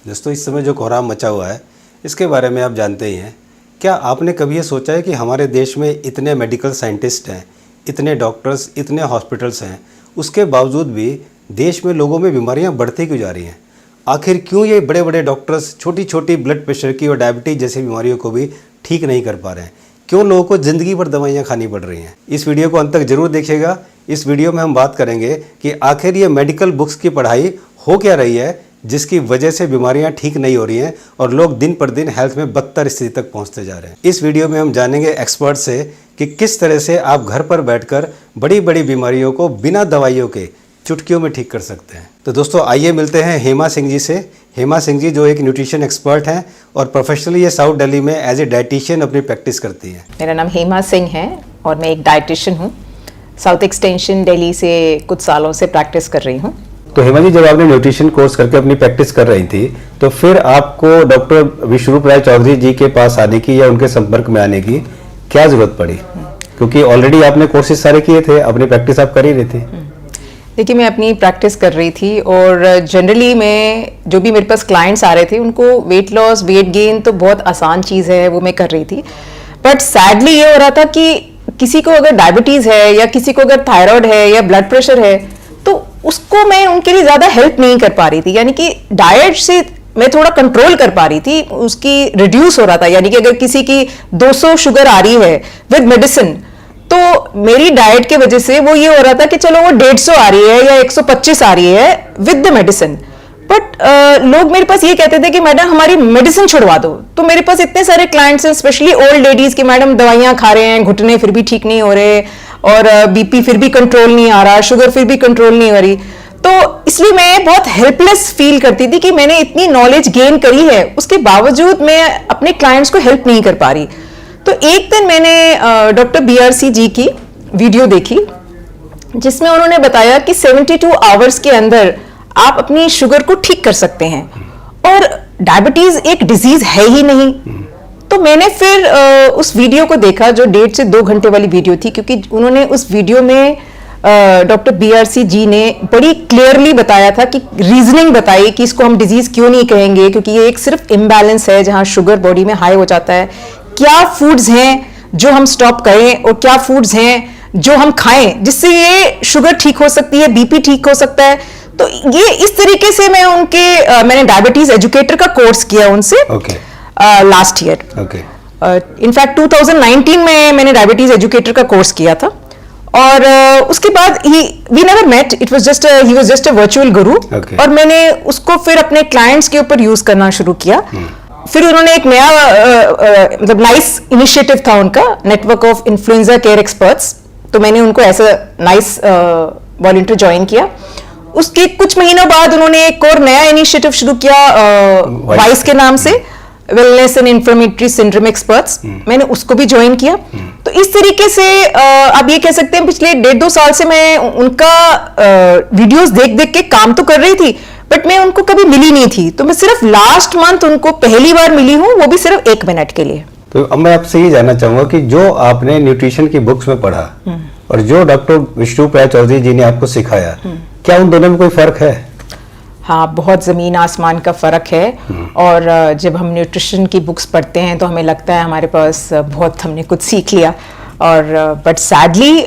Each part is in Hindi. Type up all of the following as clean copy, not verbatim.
दोस्तों, इस समय जो कोहराम मचा हुआ है इसके बारे में आप जानते ही हैं। क्या आपने कभी ये सोचा है कि हमारे देश में इतने मेडिकल साइंटिस्ट हैं, इतने डॉक्टर्स, इतने हॉस्पिटल्स हैं, उसके बावजूद भी देश में लोगों में बीमारियां बढ़ती क्यों जा रही हैं? आखिर क्यों ये बड़े बड़े डॉक्टर्स छोटी छोटी ब्लड प्रेशर की और डायबिटीज़ जैसी बीमारियों को भी ठीक नहीं कर पा रहे हैं? क्यों लोगों को ज़िंदगी भर दवाइयाँ खानी पड़ रही हैं? इस वीडियो को अंत तक जरूर देखिएगा। इस वीडियो में हम बात करेंगे कि आखिर ये मेडिकल बुक्स की पढ़ाई हो क्या रही है जिसकी वजह से बीमारियां ठीक नहीं हो रही हैं और लोग दिन पर दिन हेल्थ में बदतर स्थिति तक पहुंचते जा रहे हैं। इस वीडियो में हम जानेंगे एक्सपर्ट से कि किस तरह से आप घर पर बैठकर बड़ी बड़ी बीमारियों को बिना दवाइयों के चुटकियों में ठीक कर सकते हैं। तो दोस्तों, आइए मिलते हैं हेमा सिंह जी से। हेमा सिंह जी जो एक न्यूट्रिशन एक्सपर्ट हैं और प्रोफेशनली ये साउथ दिल्ली में एज ए डाइटिशियन अपनी प्रैक्टिस करती हैं। मेरा नाम हेमा सिंह है और मैं एक डाइटिशियन हूँ। साउथ एक्सटेंशन दिल्ली से कुछ सालों से प्रैक्टिस कर रही हूँ। तो हेमा जी, जब आपने न्यूट्रिशन कोर्स करके अपनी प्रैक्टिस कर रही थी तो फिर आपको डॉक्टर विश्वरूप राय चौधरी जी के पास आने की या उनके संपर्क में आने की क्या जरूरत पड़ी? क्योंकि ऑलरेडी आपने कोर्सेज सारे किए थे, अपनी प्रैक्टिस आप कर ही रही थी। देखिए, मैं अपनी प्रैक्टिस कर रही थी और जनरली मैं जो भी मेरे पास क्लाइंट्स आ रहे थे उनको वेट लॉस, वेट गेन तो बहुत आसान चीज़ है, वो मैं कर रही थी। बट सैडली ये हो रहा था कि किसी को अगर डायबिटीज़ है या किसी को अगर थायराइड है या ब्लड प्रेशर है तो उसको मैं उनके लिए ज़्यादा हेल्प नहीं कर पा रही थी। यानी कि डाइट से मैं थोड़ा कंट्रोल कर पा रही थी, उसकी रिड्यूस हो रहा था। यानी कि अगर किसी की 200 शुगर आ रही है विद मेडिसिन तो मेरी डाइट के वजह से वो ये हो रहा था कि चलो वो 150 आ रही है या 125 आ रही है विद द मेडिसिन। बट लोग मेरे पास ये कहते थे कि मैडम हमारी मेडिसिन छुड़वा दो। तो मेरे पास इतने सारे क्लाइंट्स हैं, स्पेशली ओल्ड लेडीज, कि मैडम दवाइयाँ खा रहे हैं, घुटने फिर भी ठीक नहीं हो रहे और बीपी फिर भी कंट्रोल नहीं आ रहा, शुगर फिर भी कंट्रोल नहीं हो रही। तो इसलिए मैं बहुत हेल्पलेस फील करती थी कि मैंने इतनी नॉलेज गेन करी है, उसके बावजूद मैं अपने क्लाइंट्स को हेल्प नहीं कर पा रही। तो एक दिन मैंने डॉक्टर BRC जी की वीडियो देखी जिसमें उन्होंने बताया कि 72 आवर्स के अंदर आप अपनी शुगर को ठीक कर सकते हैं और डायबिटीज एक डिजीज है ही नहीं। तो मैंने फिर उस वीडियो को देखा जो 1.5 से 2 घंटे वाली वीडियो थी, क्योंकि उन्होंने उस वीडियो में डॉक्टर BRC जी ने बड़ी क्लियरली बताया था कि रीजनिंग बताई कि इसको हम डिजीज क्यों नहीं कहेंगे, क्योंकि ये एक सिर्फ इम्बैलेंस है जहां शुगर बॉडी में हाई हो जाता है। क्या फूड्स हैं जो हम स्टॉप करें और क्या फूड्स हैं जो हम खाएं जिससे ये शुगर ठीक हो सकती है, बीपी ठीक हो सकता है। तो ये इस तरीके से मैंने डायबिटीज एजुकेटर का कोर्स किया उनसे लास्ट ईयर। इनफैक्ट 2019 में मैंने डायबिटीज एजुकेटर का कोर्स किया था और उसके बाद we never met, he was just a virtual guru. और मैंने उसको फिर अपने क्लाइंट्स के ऊपर यूज करना शुरू किया। फिर उन्होंने एक नया मतलब नाइस इनिशिएटिव था उनका, network of influenza care experts. तो मैंने उनको ऐसा नाइस वॉलंटियर ज्वाइन किया। उसके कुछ महीनों बाद उन्होंने एक और नया इनिशिएटिव शुरू किया वाइस के नाम से, wellness and inflammatory syndrome experts. मैंने उसको भी ज्वाइन किया। तो इस तरीके से आप ये कह सकते हैं पिछले 1.5-2 साल से मैं उनका वीडियोस देख देख के काम तो कर रही थी, बट मैं उनको कभी मिली नहीं थी। तो मैं सिर्फ लास्ट मंथ उनको पहली बार मिली हूँ, वो भी सिर्फ 1 मिनट के लिए। तो अब मैं आपसे ये जानना चाहूंगा कि जो आपने न्यूट्रिशन की बुक्स में पढ़ा और जो डॉक्टर विश्वरूप राय चौधरी जी ने आपको सिखाया, क्या उन दोनों में कोई फर्क है? हाँ, बहुत ज़मीन आसमान का फ़र्क है। और जब हम न्यूट्रिशन की बुक्स पढ़ते हैं तो हमें लगता है हमारे पास बहुत हमने कुछ सीख लिया, और but sadly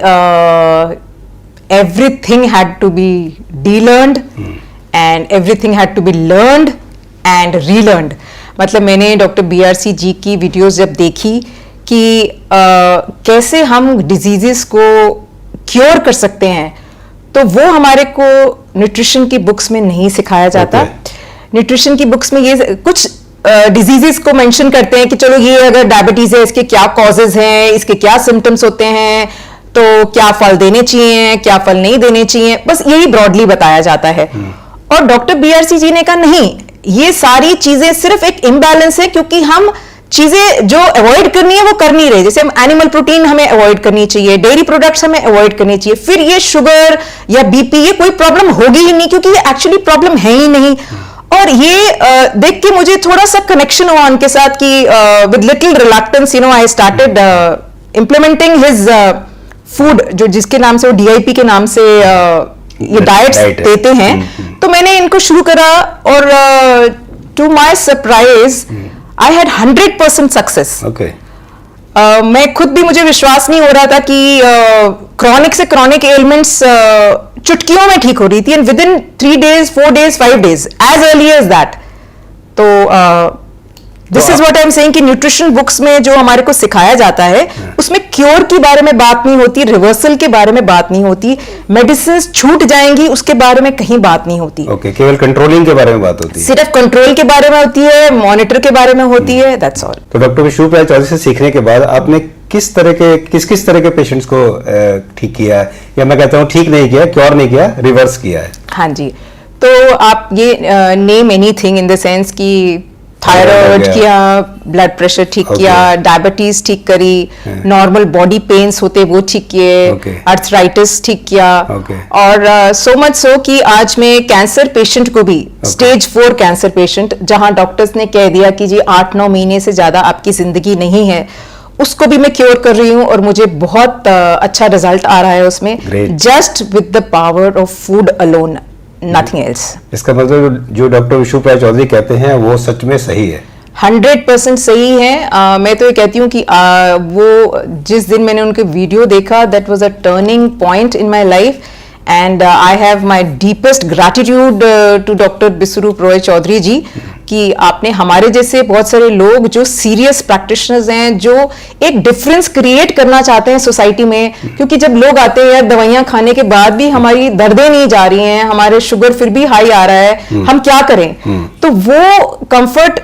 everything had to be delearned and everything had to be learned and relearned. मतलब मैंने डॉक्टर BRC जी की वीडियोस जब देखी कि कैसे हम डिजीजेस को क्योर कर सकते हैं, तो वो हमारे को न्यूट्रिशन की बुक्स में नहीं सिखाया जाता। न्यूट्रिशन की बुक्स में ये कुछ डिजीजेस को मेंशन करते हैं कि चलो ये अगर डायबिटीज है इसके क्या कॉजेज हैं, इसके क्या सिम्टम्स होते हैं, तो क्या फल देने चाहिए, क्या फल नहीं देने चाहिए, बस यही ब्रॉडली बताया जाता है। और डॉक्टर BRC जी ने कहा नहीं, ये सारी चीजें सिर्फ एक इम्बैलेंस है, क्योंकि हम चीजें जो अवॉइड करनी है वो कर नहीं रहे। जैसे हम एनिमल प्रोटीन हमें अवॉइड करनी चाहिए, डेयरी प्रोडक्ट्स हमें अवॉइड करनी चाहिए, फिर ये शुगर या बीपी ये कोई प्रॉब्लम होगी ही नहीं, क्योंकि ये एक्चुअली प्रॉब्लम है ही नहीं। और ये देख के मुझे थोड़ा सा कनेक्शन हुआ उनके साथ कि with little reluctance I started implementing his food, जो जिसके नाम से वो DIP के नाम से ये डाइट्स देते हैं। तो मैंने इनको शुरू करा और to my surprise I had 100% success. Okay. मैं खुद भी, मुझे विश्वास नहीं हो रहा था कि क्रॉनिक से क्रॉनिक एलिमेंट्स चुटकियों में ठीक हो रही थी, and within 3 days 4 days 5 days, as early as that. तो this is what I am saying कि न्यूट्रिशन बुक्स में जो हमारे को सिखाया जाता है उसमें क्योर के बारे में बात नहीं होती, रिवर्सल के बारे में बात नहीं होती, मेडिसिन छूट जाएंगी उसके बारे में कहीं बात नहीं होती। ओके, केवल कंट्रोलिंग के बारे में बात होती है, सिर्फ कंट्रोल के बारे में होती है, मॉनिटर के बारे में होती है, दैट्स ऑल। तो डॉक्टर विष्णु राय चौधरी से सीखने के बाद आपने किस तरह के पेशेंट्स को ठीक किया है, या मैं कहता हूँ ठीक नहीं किया, क्योर नहीं किया, रिवर्स किया है? हाँ जी, तो आप ये name anything in the sense कि थायराइड किया, ब्लड प्रेशर ठीक किया, डायबिटीज ठीक करी, नॉर्मल बॉडी पेन्स होते वो ठीक किए, अर्थराइटिस ठीक किया, और सो मच सो कि आज मैं कैंसर पेशेंट को भी, स्टेज 4 कैंसर पेशेंट जहां डॉक्टर्स ने कह दिया कि जी 8-9 महीने से ज्यादा आपकी जिंदगी नहीं है, उसको भी मैं क्योर कर रही हूँ और मुझे बहुत अच्छा रिजल्ट आ रहा है उसमें, just with the power of food alone, nothing else. इसका मतलब जो डॉक्टर विष्णु राय चौधरी कहते हैं वो सच में सही है, 100% सही है। मैं तो ये कहती हूँ कि वो जिस दिन मैंने उनके वीडियो देखा, that was a turning point in my life, and I have my deepest gratitude to doctor Biswaroop Roy Chowdhury ji कि आपने हमारे जैसे बहुत सारे लोग जो सीरियस प्रैक्टिशनर्स हैं, जो एक डिफरेंस क्रिएट करना चाहते हैं सोसाइटी में, क्योंकि जब लोग आते हैं दवाइयां खाने के बाद भी हमारी दर्दें नहीं जा रही हैं, हमारे शुगर फिर भी हाई आ रहा है, हम क्या करें? तो वो कंफर्ट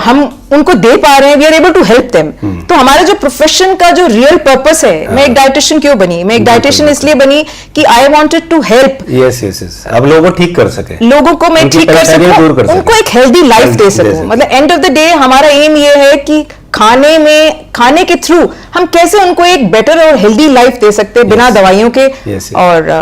हम उनको दे पा रहे हैं, we are able to help them. तो हमारा जो प्रोफेशन का जो रियल पर्पस है, मैं एक डाइटिशियन क्यों बनी? मैं एक डाइटिशियन इसलिए बनी कि I wanted to help, yes, अब लोगों को ठीक कर सके, लोगों को मैं ठीक कर सकूं, उनको एक हेल्दी लाइफ दे सकूं। मतलब एंड ऑफ द डे हमारा एम ये है कि खाने के थ्रू हम कैसे उनको एक बेटर और हेल्दी लाइफ दे सकते हैं बिना दवाइयों के, और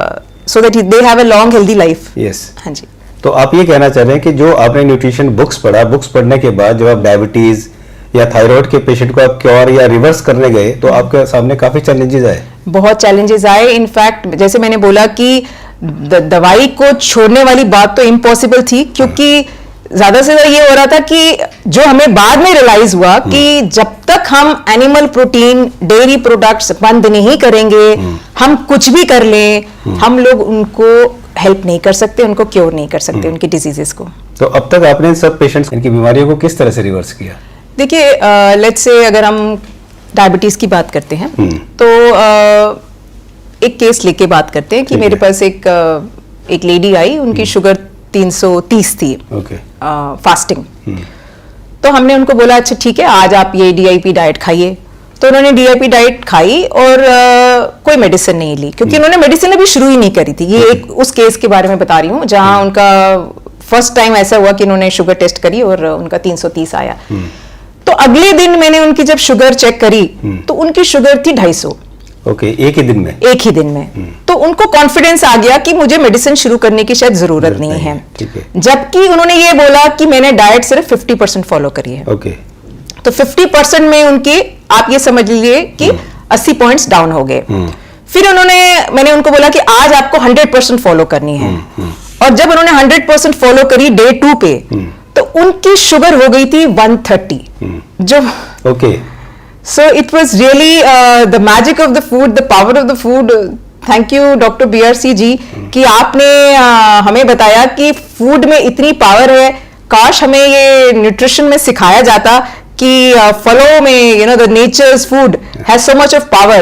so that they have a long healthy life. Yes, हाँ जी। तो आप ये कहना चाह रहे हैं कि जो आपने न्यूट्रिशन बुक्स पढ़ने के बाद जब आप डायबिटीज या थायराइड के पेशेंट को आप क्योर या रिवर्स करने गए तो आपके सामने काफी चैलेंजेस आए? बहुत चैलेंजेस आए। इनफैक्ट जैसे मैंने बोला कि दवाई को छोड़ने वाली बात तो इम्पॉसिबल थी, क्योंकि ज्यादा से ज्यादा ये हो रहा था कि जो हमें बाद में रियलाइज हुआ कि जब तक हम एनिमल प्रोटीन, डेयरी प्रोडक्ट्स बंद नहीं करेंगे, हम कुछ भी कर लें, हम लोग उनको हेल्प नहीं कर सकते, उनको क्योर नहीं कर सकते उनकी डिजीजेस को। तो अब तक आपने इन सब पेशेंट्स, इनकी बीमारियों को किस तरह से रिवर्स किया? देखिए, लेट्स से अगर हम डायबिटीज की बात करते हैं तो एक केस लेके बात करते हैं कि मेरे पास एक लेडी आई, उनकी शुगर 330 थी, फास्टिंग। तो हमने उनको बोला अच्छा ठीक है, आज आप ये DIP डाइट खाइए। तो उन्होंने DIP डाइट खाई और कोई मेडिसिन नहीं ली, क्योंकि उन्होंने मेडिसिन अभी शुरू ही नहीं करी थी। ये एक उस केस के बारे में बता रही हूँ जहां उनका फर्स्ट टाइम ऐसा हुआ कि उन्होंने शुगर टेस्ट करी और उनका 330 आया। तो अगले दिन मैंने उनकी जब शुगर चेक करी तो उनकी शुगर थी 250। ओके, एक ही दिन में। तो उनको कॉन्फिडेंस आ गया कि मुझे मेडिसिन शुरू करने की शायद जरूरत नहीं है। जबकि उन्होंने ये बोला कि मैंने डाइट सिर्फ 50% फॉलो करी है। ओके। तो 50% में उनकी, आप ये समझ लीजिए कि 80 पॉइंट्स डाउन हो गए। फिर मैंने उनको बोला कि आज आपको 100% फॉलो करनी है, और जब उन्होंने 100% फॉलो करी डे 2 पे, तो उनकी शुगर हो गई थी 130। जो So it was really the magic of the food, the power of the food. Thank you doctor BRC जी कि आपने हमें बताया कि फूड में इतनी पावर है। काश हमें ये न्यूट्रिशन में सिखाया जाता कि फलों में the nature's food has so much of power,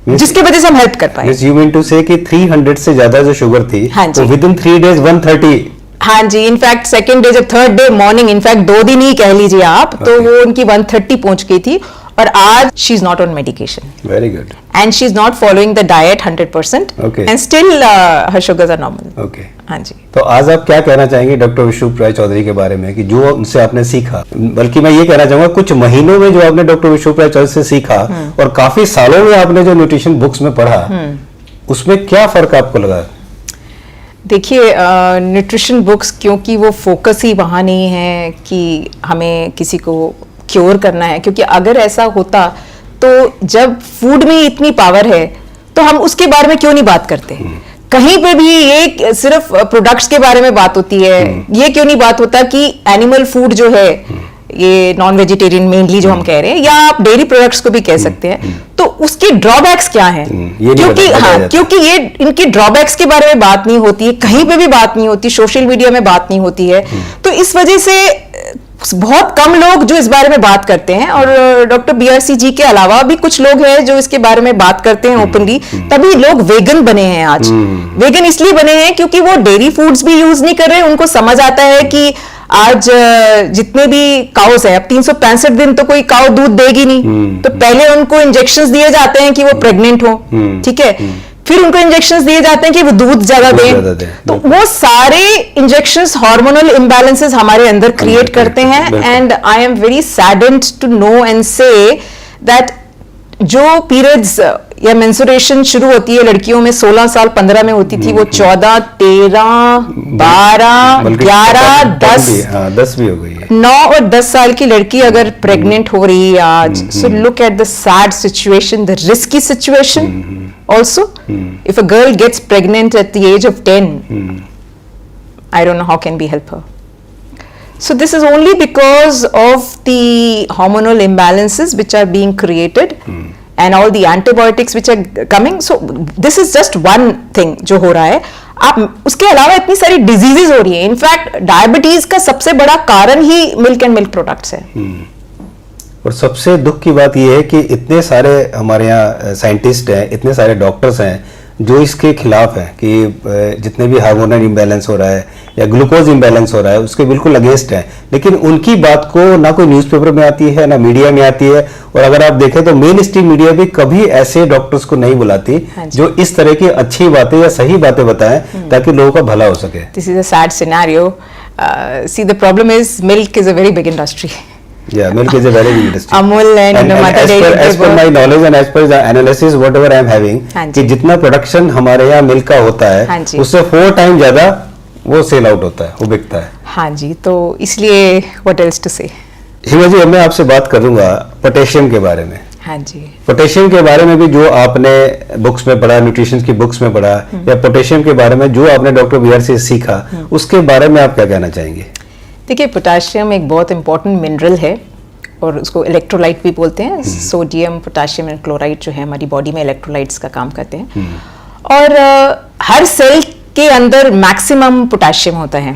जिसकी वजह से हम हेल्प कर पाए। You mean to say कि 300 से ज्यादा जो शुगर थी, तो within 3 days 130। हाँ जी, इनफैक्ट सेकेंड डे, जब थर्ड डे मॉर्निंग, इनफैक्ट 2 दिन ही कह लीजिए आप, तो वो उनकी 130 पहुंच गई थी। और आज she is not on medication. Very good. And she is not following the diet 100%, and still her sugars are normal. Okay, हाँ जी। तो आज आप क्या कहना चाहेंगे डॉक्टर विष्णु राय चौधरी के बारे में, कि जो उनसे आपने सीखा, बल्कि मैं ये कहना चाहूंगा कुछ महीनों में जो आपने डॉक्टर विष्णु राय चौधरी से सीखा और काफी सालों में आपने जो न्यूट्रिशन बुक्स में पढ़ा, उसमें क्या फर्क आपको लगा? देखिए, न्यूट्रिशन बुक्स, क्योंकि वो फोकस ही वहाँ नहीं है कि हमें किसी को क्योर करना है, क्योंकि अगर ऐसा होता तो जब फूड में इतनी पावर है तो हम उसके बारे में क्यों नहीं बात करते? कहीं पे भी ये सिर्फ प्रोडक्ट्स के बारे में बात होती है, ये क्यों नहीं बात होता कि एनिमल फूड जो है, ये नॉन वेजिटेरियन मेनली जो हम कह रहे हैं, या आप डेयरी प्रोडक्ट्स को भी कह सकते हैं, तो उसके ड्रॉबैक्स क्या हैं? क्योंकि ये इनके ड्रॉबैक्स के बारे में बात नहीं होती है, कहीं पे भी बात नहीं होती, सोशल मीडिया में बात नहीं होती है, तो इस वजह से बहुत कम लोग जो इस बारे में बात करते हैं। और डॉक्टर BRC जी के अलावा भी कुछ लोग हैं जो इसके बारे में बात करते हैं ओपनली, तभी लोग वेगन बने हैं आज। वेगन इसलिए बने हैं क्योंकि वो डेयरी फूड्स भी यूज नहीं कर रहे, उनको समझ आता है कि आज जितने भी काउस है, अब 365 दिन तो कोई काउ दूध देगी नहीं, तो पहले उनको इंजेक्शंस दिए जाते हैं कि वो प्रेग्नेंट हो, ठीक है, फिर उनको इंजेक्शंस दिए जाते हैं कि वो दूध ज्यादा दें, तो वो सारे इंजेक्शंस हार्मोनल इम्बैलेंसेस हमारे अंदर क्रिएट करते हैं। And I am very saddened to know and say that जो पीरियड्स या मेंस्ट्रुएशन शुरू होती है लड़कियों में 16 साल 15 में होती थी, वो 14, 13, 12, 11, 10 भी हो गई है। 9 और 10 साल की लड़की अगर प्रेग्नेंट हो रही है आज, so look at the sad situation, the risky situation also. If a girl gets pregnant at the age of 10, I don't know how can we help her. So this is only because of the hormonal imbalances which are being created and all the antibiotics which are coming. So this is just one thing जो हो रहा है। आप उसके अलावा इतनी सारी डिजीजेस हो रही है। इनफैक्ट डायबिटीज का सबसे बड़ा कारण ही मिल्क एंड मिल्क प्रोडक्ट्स है। और सबसे दुख की बात यह है कि इतने सारे हमारे यहाँ साइंटिस्ट हैं, इतने सारे डॉक्टर्स हैं जो इसके खिलाफ हैं कि जितने भी हार्मोनल इम्बैलेंस हो रहा है या ग्लूकोज इम्बैलेंस हो रहा है उसके बिल्कुल अगेंस्ट हैं, लेकिन उनकी बात को ना कोई न्यूज़पेपर में आती है ना मीडिया में आती है। और अगर आप देखें तो मेन स्ट्रीम मीडिया भी कभी ऐसे डॉक्टर्स को नहीं बुलाती जो इस तरह की अच्छी बातें या सही बातें बताएं ताकि लोगों का भला हो सके। This is a sad scenario. See the problem is milk is a very big industry. Yeah, milk is a very big industry. Amul and Mata Dairy. As per my knowledge and as per the analysis whatever I am having, कि जितना प्रोडक्शन हमारे यहाँ मिल्क का होता है उससे 4 टाइम ज्यादा वो सेल आउट होता है, वो बिकता है। हाँ जी, तो इसलिए what else to say? हिमा जी, मैं आपसे बात करूंगा पोटेशियम के बारे में। हाँ जी, पोटेशियम के बारे में भी जो आपने बुक्स में पढ़ा, न्यूट्रिशन की बुक्स में पढ़ा, या पोटेशियम के बारे में जो आपने डॉक्टर BRC से सीखा, उसके बारे में आप क्या कहना चाहेंगे? देखिए, पोटाशियम एक बहुत इंपॉर्टेंट मिनरल है और उसको इलेक्ट्रोलाइट भी बोलते हैं। सोडियम, पोटाशियम एंड क्लोराइड जो है हमारी बॉडी में इलेक्ट्रोलाइट्स का काम करते हैं। और हर सेल के अंदर मैक्सिमम पोटाशियम होता है।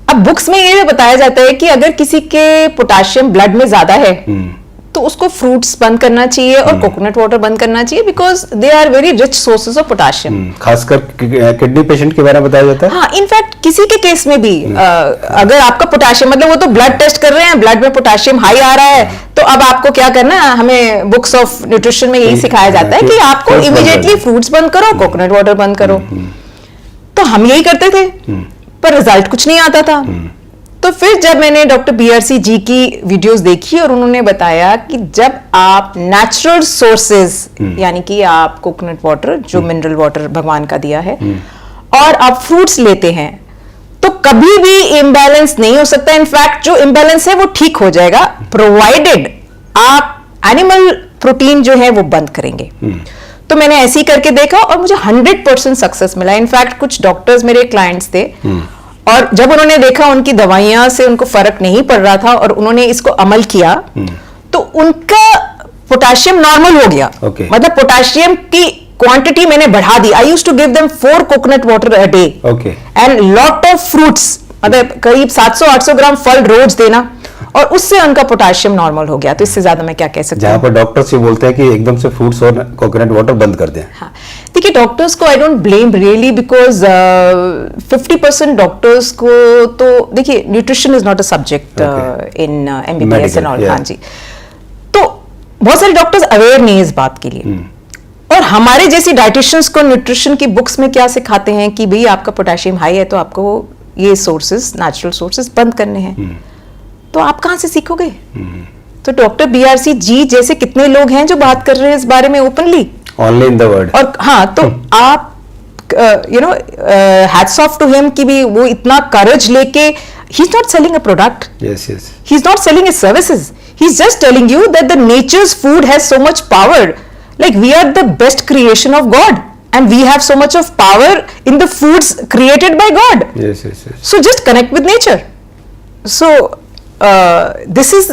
अब बुक्स में ये बताया जाता है कि अगर किसी के पोटाशियम ब्लड में ज्यादा है तो उसको फ्रूट्स बंद करना चाहिए और कोकोनट वाटर बंद करना चाहिए, because they are very rich sources of potassium. खासकर किडनी पेशेंट के बारे में बताया जाता है। हाँ, इनफैक्ट किसी के केस में भी अगर आपका पोटाशियम, मतलब वो तो ब्लड टेस्ट कर रहे हैं, ब्लड में पोटाशियम हाई आ रहा है, तो अब आपको क्या करना है, हमें बुक्स ऑफ न्यूट्रिशन में यही सिखाया जाता है कि आपको इमीडिएटली फ्रूट्स बंद करो, कोकोनट वाटर बंद करो। तो हम यही करते थे, पर रिजल्ट कुछ नहीं आता था। तो फिर जब मैंने डॉक्टर BRC जी की वीडियोस देखी और उन्होंने बताया कि जब आप नेचुरल सोर्सेज, यानी कि आप कोकोनट वाटर, जो मिनरल वाटर भगवान का दिया है, और आप फ्रूट्स लेते हैं, तो कभी भी इम्बैलेंस नहीं हो सकता। इनफैक्ट जो इम्बैलेंस है वो ठीक हो जाएगा, प्रोवाइडेड आप एनिमल प्रोटीन जो है वो बंद करेंगे। तो मैंने ऐसे ही करके देखा और मुझे 100% सक्सेस मिला। इनफैक्ट कुछ डॉक्टर्स मेरे क्लाइंट्स थे और जब उन्होंने देखा उनकी दवाइयां से उनको फर्क नहीं पड़ रहा था और उन्होंने इसको अमल किया, तो उनका पोटाशियम नॉर्मल हो गया। मतलब पोटाशियम की क्वांटिटी मैंने बढ़ा दी। I used to give them 4 coconut water a day and lot of fruits, मतलब करीब 700-800 ग्राम फल रोज देना, और उससे उनका पोटाशियम नॉर्मल हो गया। तो इससे ज्यादा मैं क्या कह सकती हूँ। जहाँ पर डॉक्टर्स ये बोलते हैं कि एकदम से फ्रूट्स और कोकोनट वाटर बंद कर दें। हाँ, देखिए, डॉक्टर्स को I don't blame really, because 50% doctors को तो देखिए, nutrition is not a subject in MBBS and all. हाँ जी, तो बहुत सारे डॉक्टर्स अवेयर नहीं है इस बात के लिए। और हमारे जैसी डाइटिशियंस को न्यूट्रिशन की बुक्स में क्या सिखाते हैं कि भाई आपका पोटाशियम हाई है तो आपको ये सोर्सेज, नेचुरल सोर्सेज बंद करने हैं। तो आप कहां से सीखोगे? तो डॉक्टर BRC जी जैसे कितने लोग हैं जो बात कर रहे हैं इस बारे में openly, only in the word. और हाँ, तो आप you know hats off to him कि भी वो इतना करेज लेके, he is not selling a product, he is not selling his services, he is just telling you that the nature's food has so much power, like we are the best creation of God and we have so much of power in the foods created by God. Yes, yes, yes. So just connect with nature. So this is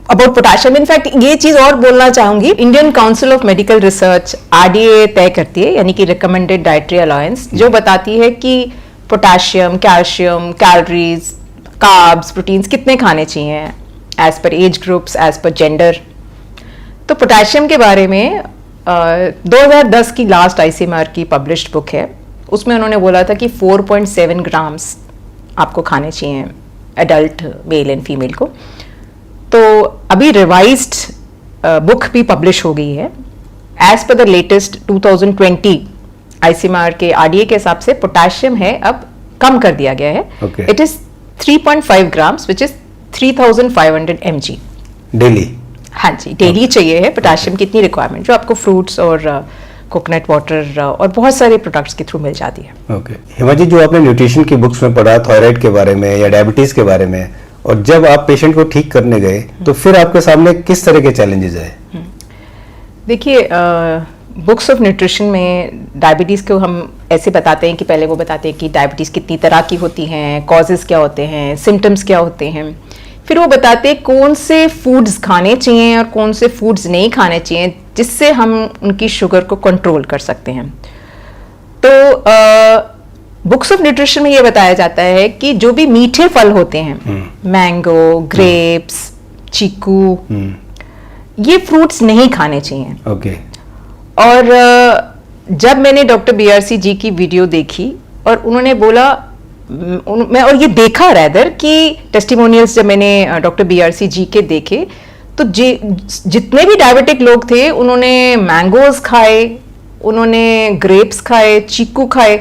about potassium. In fact, ये चीज और बोलना चाहूंगी, Indian council of medical research RDA तय करती है, यानी कि रिकमेंडेड डाइटरी अलाउंस, जो बताती है कि potassium, calcium, calories, carbs, proteins कितने खाने चाहिए as per age groups, as per gender. तो पोटाशियम के बारे में 2010 की लास्ट ICMR की पब्लिश्ड बुक है, उसमें उन्होंने बोला था कि 4.7 ग्राम्स आपको खाने चाहिए एडल्ट मेल एंड फीमेल को. तो अभी रिवाइज्ड बुक भी पब्लिश हो गई है. As per the latest 2020 ICMR के RDA के हिसाब से पोटाशियम है अब कम कर दिया गया है. It is 3.5 grams which is 3500 mg daily. हाँ जी, डेली चाहिए है पोटाशियम की इतनी रिक्वायरमेंट, जो आपको फ्रूट्स और कोकोनट वाटर और बहुत सारे प्रोडक्ट्स के थ्रू मिल जाती है. ओके. हेमा जी, जो आपने न्यूट्रिशन की बुक्स में पढ़ा थायराइड के बारे में या डायबिटीज के बारे में, और जब आप पेशेंट को ठीक करने गए तो फिर आपके सामने किस तरह के चैलेंजेस आए? देखिए, बुक्स ऑफ न्यूट्रिशन में डायबिटीज़ को हम ऐसे बताते हैं कि पहले वो बताते हैं कि डायबिटीज़ कितनी तरह की होती हैं, कॉजेज़ क्या होते हैं, सिम्टम्स क्या होते हैं. फिर वो बताते हैं कौन से फूड्स खाने चाहिए और कौन से फूड्स नहीं खाने चाहिए जिससे हम उनकी शुगर को कंट्रोल कर सकते हैं. तो बुक्स ऑफ न्यूट्रिशन में ये बताया जाता है कि जो भी मीठे फल होते हैं, मैंगो, ग्रेप्स, चीकू, ये फ्रूट्स नहीं खाने चाहिए. ओके. और जब मैंने डॉक्टर BRC जी की वीडियो देखी और उन्होंने बोला, मैं और ये देखा रैदर कि टेस्टिमोनियल्स जब मैंने डॉक्टर BRC जी के देखे, तो जितने भी डायबिटिक लोग थे उन्होंने मैंगोज खाए, उन्होंने ग्रेप्स खाए, चीकू खाए,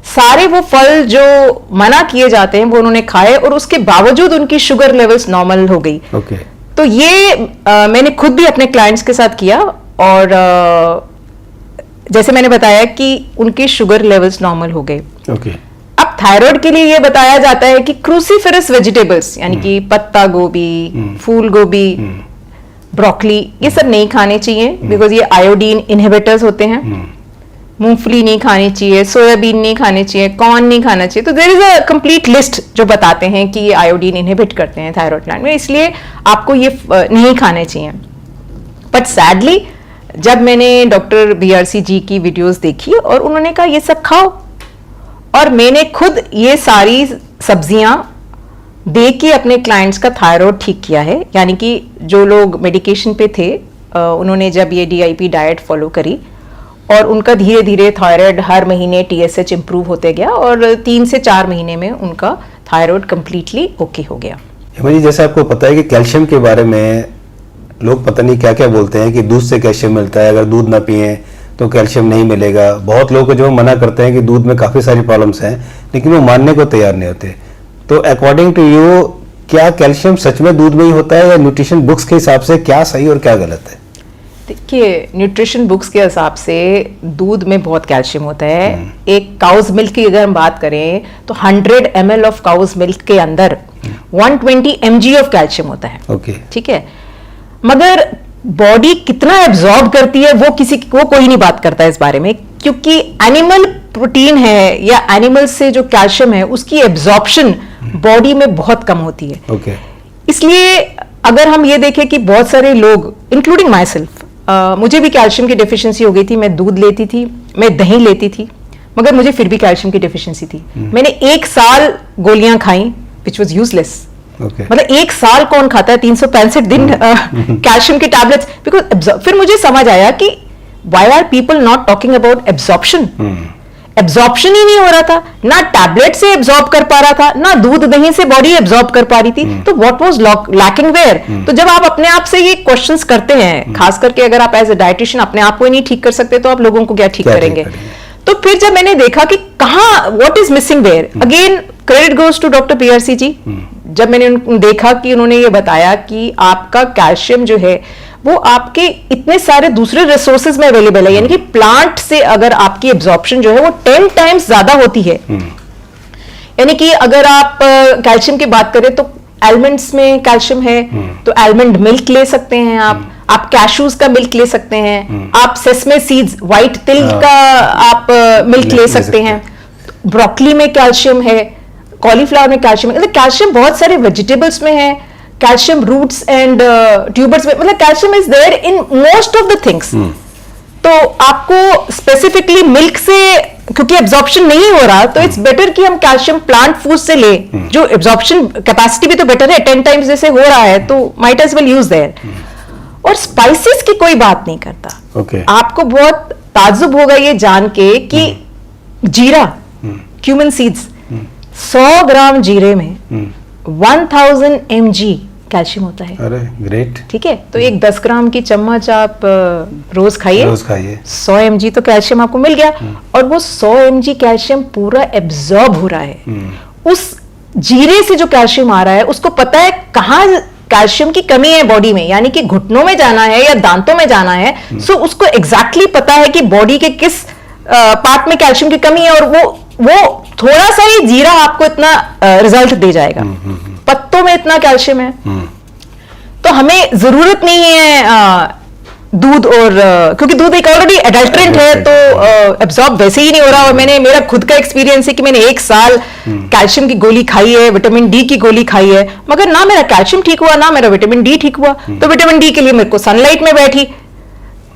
सारे वो फल जो मना किए जाते हैं वो उन्होंने खाए, और उसके बावजूद उनकी शुगर लेवल्स नॉर्मल हो गई. ओके. तो ये मैंने खुद भी अपने क्लाइंट्स के साथ किया, और जैसे मैंने बताया कि उनके शुगर लेवल्स नॉर्मल हो गए. ओके. अब थायराइड के लिए ये बताया जाता है कि क्रूसीफेरस वेजिटेबल्स, यानी कि पत्ता गोभी, फूल गोभी, ब्रोकली, ये सब नहीं खाने चाहिए, बिकॉज ये आयोडीन इनहिबिटर्स होते हैं. मूंगफली नहीं खानी चाहिए, सोयाबीन नहीं खानी चाहिए, कॉर्न नहीं खाना चाहिए. तो there is a complete list जो बताते हैं कि ये आयोडीन इनहिबिट करते हैं थायराइड ग्लैंड में, इसलिए आपको ये नहीं खाने चाहिए. बट सैडली जब मैंने डॉक्टर BRC जी की वीडियोस देखी और उन्होंने कहा ये सब खाओ, और मैंने खुद ये सारी सब्जियां दे के अपने क्लाइंट्स का थायराइड ठीक किया है. यानी कि जो लोग मेडिकेशन पे थे, उन्होंने जब ये DIP डाइट फॉलो करी और उनका धीरे धीरे थायराइड हर महीने TSH इंप्रूव होते गया, और 3 से 4 महीने में उनका थायराइड कंप्लीटली ओके हो गया. हेमा जी, जैसे आपको पता है कि कैल्शियम के बारे में लोग पता नहीं क्या क्या बोलते हैं कि दूध से कैल्शियम मिलता है, अगर दूध ना पिए तो कैल्शियम नहीं मिलेगा. बहुत लोग जो मना करते हैं कि दूध में काफ़ी सारी प्रॉब्लम्स हैं, लेकिन वो मानने को तैयार नहीं होते. तो अकॉर्डिंग टू यू, क्या कैल्शियम सच में दूध में ही होता है, या न्यूट्रिशन बुक्स के हिसाब से क्या सही और क्या गलत है? देखिए, न्यूट्रिशन बुक्स के हिसाब से दूध में बहुत कैल्शियम होता है. एक काउज मिल्क की अगर हम बात करें तो 100 ml ऑफ काउज मिल्क के अंदर 120 mg ऑफ कैल्शियम होता है. ओके. ठीक है, मगर बॉडी कितना एब्जॉर्ब करती है वो कोई नहीं बात करता इस बारे में, क्योंकि एनिमल प्रोटीन है या एनिमल से जो कैल्शियम है उसकी एब्जॉर्प्शन बॉडी में बहुत कम होती है. ओके. इसलिए अगर हम ये देखें कि बहुत सारे लोग, इंक्लूडिंग माई सेल्फ, मुझे भी कैल्शियम की डेफिशिएंसी हो गई थी. मैं दूध लेती थी, मैं दही लेती थी, मगर मुझे फिर भी कैल्शियम की डेफिशिएंसी थी. मैंने 1 साल गोलियां खाई विच वॉज यूजलेस. मतलब 1 साल कौन खाता है 365 दिन कैल्शियम की टैबलेट्स, बिकॉज फिर मुझे समझ आया कि why are people not talking about absorption. Absorption ही नहीं हो रहा था, ना टैबलेट से एब्जॉर्ब कर पा रहा था, ना दूध दही से बॉडी एब्जॉर्ब कर पा रही थी. तो व्हाट वाज लैकिंग वेयर? तो जब आप अपने आप से ये क्वेश्चंस करते हैं, खास करके अगर आप एज ए डाइटिशियन अपने आप को ही नहीं ठीक कर सकते, तो आप लोगों को क्या ठीक करेंगे? तो फिर जब मैंने देखा कि कहाँ what is missing where, again credit goes to doctor BRC ji. जब मैंने देखा कि उन्होंने ये बताया कि आपका कैल्शियम जो है वो आपके इतने सारे दूसरे रिसोर्सेज में अवेलेबल है, यानी कि प्लांट से अगर आपकी एब्जॉर्प्शन जो है वो 10 टाइम्स ज्यादा होती है. यानी कि अगर आप कैल्शियम की बात करें तो आलमंड्स में कैल्शियम है, तो आलमंड मिल्क ले सकते हैं आप. आप कैशूज का मिल्क ले सकते हैं, आप सेसमे सीड्स व्हाइट तिल का आप मिल्क ले सकते हैं। ब्रोकली में कैल्शियम है, कॉलीफ्लावर में कैल्शियम है, मतलब कैल्शियम बहुत सारे वेजिटेबल्स में है, कैल्शियम रूट्स एंड ट्यूबर्स में, मतलब calcium is there in most of the things. तो आपको स्पेसिफिकली मिल्क से क्योंकि एब्जॉर्प्शन नहीं हो रहा, तो इट्स बेटर कि हम कैल्शियम प्लांट फूड से ले, जो एब्जॉर्प्शन कैपेसिटी भी तो बेटर है, 10 टाइम्स जैसे हो रहा है, तो might as well use there. और स्पाइसेस की कोई बात नहीं करता। आपको बहुत ताज्जुब होगा ये जान के कि जीरा, क्यूमन सीड्स, 100 ग्राम जीरे में 1000 mg कैल्शियम होता है। अरे ग्रेट। ठीक है, तो एक 10 ग्राम की चम्मच आप रोज खाइए, 100 mg तो कैल्शियम आपको मिल गया, और वो 100 mg कैल्शियम पूरा एब्जॉर्ब हो रहा है। उस जीरे से जो कैल्शियम आ रहा है, उसको पता है कहाँ कैल्शियम की कमी है बॉडी में, यानी कि घुटनों में जाना है या दांतों में जाना है, सो उसको एग्जैक्टली पता है कि बॉडी के किस पार्ट में कैल्शियम की कमी है, और वो थोड़ा सा ही जीरा आपको इतना रिजल्ट दे जाएगा। पत्तों में इतना कैल्शियम है, तो हमें जरूरत नहीं है दूध, और क्योंकि दूध एक ऑलरेडी एडल्ट्रेंट है, तो एब्जॉर्ब वैसे ही नहीं हो रहा। और मेरा खुद का एक्सपीरियंस है कि मैंने 1 साल कैल्शियम की गोली खाई है, विटामिन डी की गोली खाई है, मगर ना मेरा कैल्शियम ठीक हुआ, ना मेरा विटामिन डी ठीक हुआ। तो विटामिन डी के लिए मेरे को सनलाइट में बैठी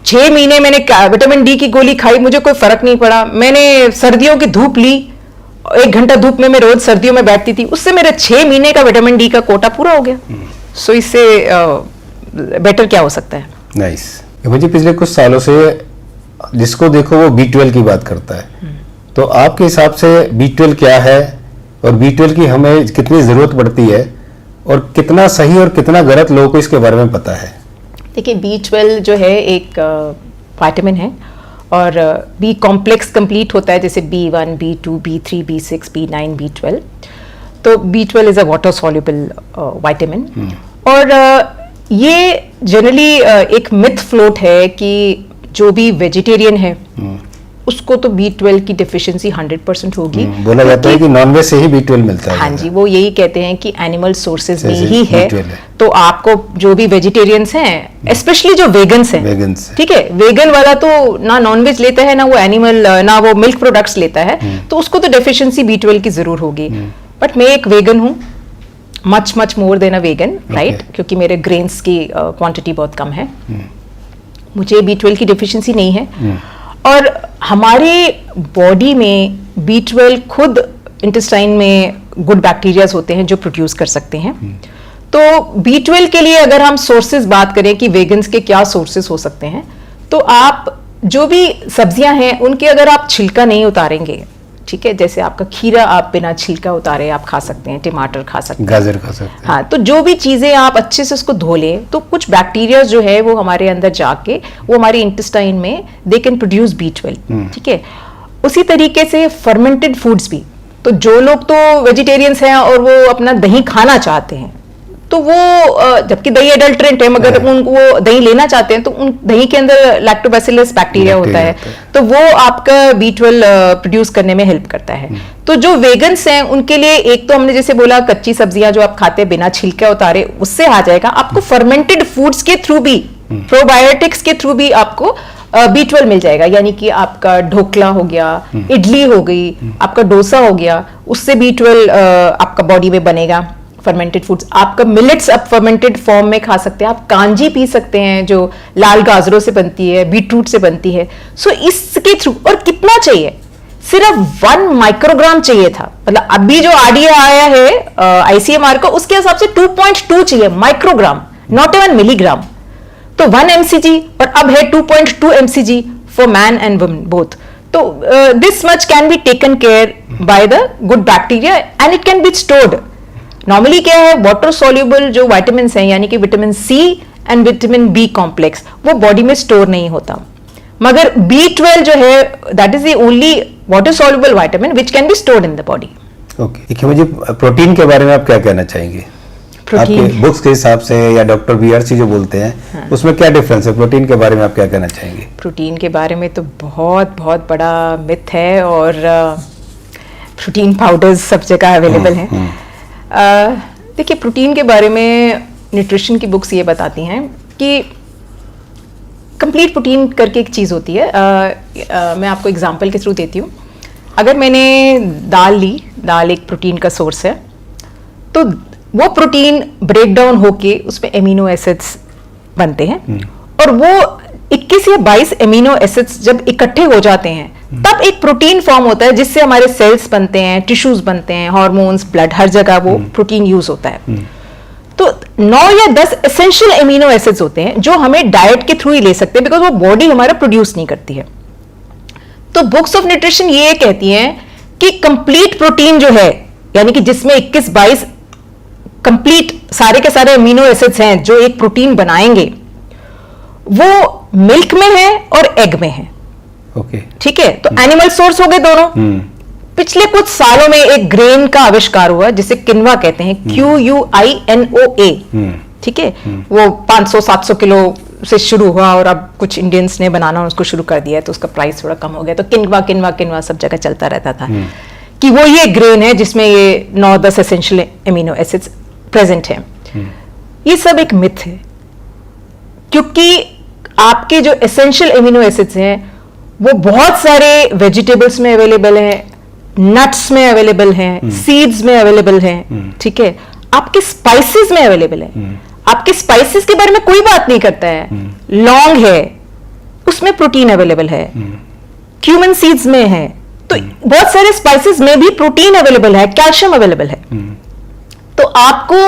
6 महीने मैंने विटामिन डी की गोली खाई, मुझे कोई फर्क नहीं पड़ा। मैंने सर्दियों की धूप ली, 1 घंटा धूप में मैं रोज सर्दियों में बैठती थी, उससे मेरे 6 महीने का विटामिन डी का कोटा पूरा हो गया। सो इससे बेटर क्या हो सकता है। नाइस। मुझे पिछले कुछ सालों से जिसको देखो वो B12 की बात करता है, तो आपके हिसाब से B12 क्या है, और B12 की हमें कितनी जरूरत पड़ती है, और कितना सही और कितना गलत लोगों को इसके बारे में पता है? देखिए, B12 जो है एक विटामिन है, और बी कॉम्प्लेक्स कंप्लीट होता है, जैसे B1, B2, B3, B6, B9, B12। तो B12 is a water soluble vitamin, और ये जनरली एक मिथ फ्लोट है कि जो भी वेजिटेरियन है उसको तो B12 की डिफिशिएंसी 100% होगी। बोला जाता है कि नॉनवेज से ही B12 मिलता है। हाँ जी, वो यही कहते हैं कि एनिमल सोर्सेज में ही है। तो आपको जो भी वेजिटेरियंस हैं, स्पेशली जो वेगन्स हैं, ठीक है, वेगन वाला तो ना नॉनवेज लेता है, ना वो एनिमल, ना वो मिल्क प्रोडक्ट्स लेता है, तो उसको तो डेफिशिएंसी B12 की जरूर होगी। बट मैं एक वेगन हूँ, मच मोर देन अ वेगन, राइट, क्योंकि मेरे ग्रेन्स की क्वांटिटी बहुत कम है, मुझे B12 की डेफिशिएंसी नहीं है। और हमारे बॉडी में B12 खुद इंटेस्टाइन में गुड बैक्टीरियाज होते हैं जो प्रोड्यूस कर सकते हैं। तो B12 के लिए अगर हम सोर्सेज बात करें कि वेगन्स के क्या सोर्सेज हो सकते हैं, तो आप जो भी सब्जियां हैं उनके अगर आप छिलका नहीं उतारेंगे, ठीक है, जैसे आपका खीरा आप बिना छिलका उतारे आप खा सकते हैं, टमाटर खा सकते हैं, गाजर खा सकते हैं। हाँ, तो जो भी चीजें आप अच्छे से उसको धो लें, तो कुछ बैक्टीरिया जो है वो हमारे अंदर जाके वो हमारे इंटेस्टाइन में दे कैन प्रोड्यूस B12, ठीक है। उसी तरीके से फर्मेंटेड फूड्स भी, तो जो लोग तो वेजिटेरियंस हैं और वो अपना दही खाना चाहते हैं, तो वो जबकि दही एडल्ट्रेंट है, मगर उनको वो दही लेना चाहते हैं, तो उन दही के अंदर लैक्टोबैसिलस बैक्टीरिया होता है, तो वो आपका B12 प्रोड्यूस करने में हेल्प करता है। तो जो वेगन्स हैं उनके लिए एक तो हमने जैसे बोला कच्ची सब्जियां जो आप खाते हैं बिना छिलके उतारे, उससे आ जाएगा। आपको फर्मेंटेड फूड्स के थ्रू भी, प्रोबायोटिक्स के थ्रू भी आपको B12 मिल जाएगा, यानी कि आपका ढोकला हो गया, इडली हो गई, आपका डोसा हो गया, उससे B12 आपका बॉडी में बनेगा। फर्मेंटेड फूड्स, आपका मिलेट्स आप फर्मेंटेड फॉर्म में खा सकते हैं, आप कांजी पी सकते हैं जो लाल गाजरों से बनती है, बीटरूट से बनती है। सो इसके थ्रू, और कितना चाहिए, सिर्फ 1 माइक्रोग्राम चाहिए था, मतलब अभी जो RDA आया है ICMR का, उसके हिसाब से 2.2 चाहिए माइक्रोग्राम, नॉट इवन मिलीग्राम। तो 1 mcg, और अब है 2.2 mcg for man and women both. तो this much can be taken care by the good bacteria and it can be stored. Normally क्या है, वाटर सॉल्युबल जो विटामिन हैं, यानी कि vitamin C and vitamin B complex, वो बॉडी में स्टोर नहीं होता, मगर B12 जो है that is the only water soluble vitamin which can be stored in the body. Okay, देखिए मुझे प्रोटीन के बारे में आप क्या कहना चाहेंगे? आपके बुक्स के हिसाब से या डॉक्टर BRC जो बोलते हैं, हाँ, उसमें क्या डिफरेंस है? प्रोटीन के बारे में आप क्या कहना चाहेंगे? प्रोटीन के बारे में तो बहुत बहुत बड़ा मिथ है, और प्रोटीन पाउडर्स सब जगह अवेलेबल हैं। देखिए, प्रोटीन के बारे में न्यूट्रिशन की बुक्स ये बताती हैं कि कंप्लीट प्रोटीन करके एक चीज़ होती है, मैं आपको एग्जांपल के थ्रू देती हूँ। अगर मैंने दाल एक प्रोटीन का सोर्स है, तो वो प्रोटीन ब्रेक डाउन होके उसमें एमिनो एसिड्स बनते हैं, और वो 21 या 22 एमिनो एसिड्स जब इकट्ठे हो जाते हैं तब एक प्रोटीन फॉर्म होता है, जिससे हमारे सेल्स बनते हैं, टिश्यूज बनते हैं, हार्मोन्स, ब्लड, हर जगह वो प्रोटीन यूज होता है। तो 9 या 10 एसेंशियल एमिनो एसिड्स होते हैं जो हमें डाइट के थ्रू ही ले सकते हैं, बिकॉज वो बॉडी हमारा प्रोड्यूस नहीं करती है। तो बुक्स ऑफ न्यूट्रिशन ये कहती हैं कि कंप्लीट प्रोटीन जो है, यानी कि जिसमें 21-22 कंप्लीट सारे के सारे अमीनो एसिड्स हैं जो एक प्रोटीन बनाएंगे, वो मिल्क में है और एग में है। ओके, ठीक है, तो एनिमल सोर्स हो गए दोनों। पिछले कुछ सालों में एक ग्रेन का आविष्कार हुआ जिसे किनवा कहते हैं, QUINOA। ठीक है, वो 500-700 किलो से शुरू हुआ और अब कुछ इंडियंस ने बनाना उसको शुरू कर दिया है, तो उसका प्राइस थोड़ा कम हो गया। तो किनवा सब जगह चलता रहता था कि वो ये ग्रेन है जिसमें ये 9-10 एसेंशियल एमिनो एसिड्स प्रेजेंट है। ये सब एक मिथ है, क्योंकि आपके जो एसेंशियल एमिनो एसिड्स हैं वो बहुत सारे वेजिटेबल्स में अवेलेबल हैं, नट्स में अवेलेबल हैं, सीड्स में अवेलेबल हैं। ठीक है, आपके स्पाइसेस में अवेलेबल है। आपके स्पाइसेस के बारे में कोई बात नहीं करता है। लौंग है, उसमें प्रोटीन अवेलेबल है, क्यूमन सीड्स में है, तो बहुत सारे स्पाइसेस में भी प्रोटीन अवेलेबल है, कैल्शियम अवेलेबल है। तो आपको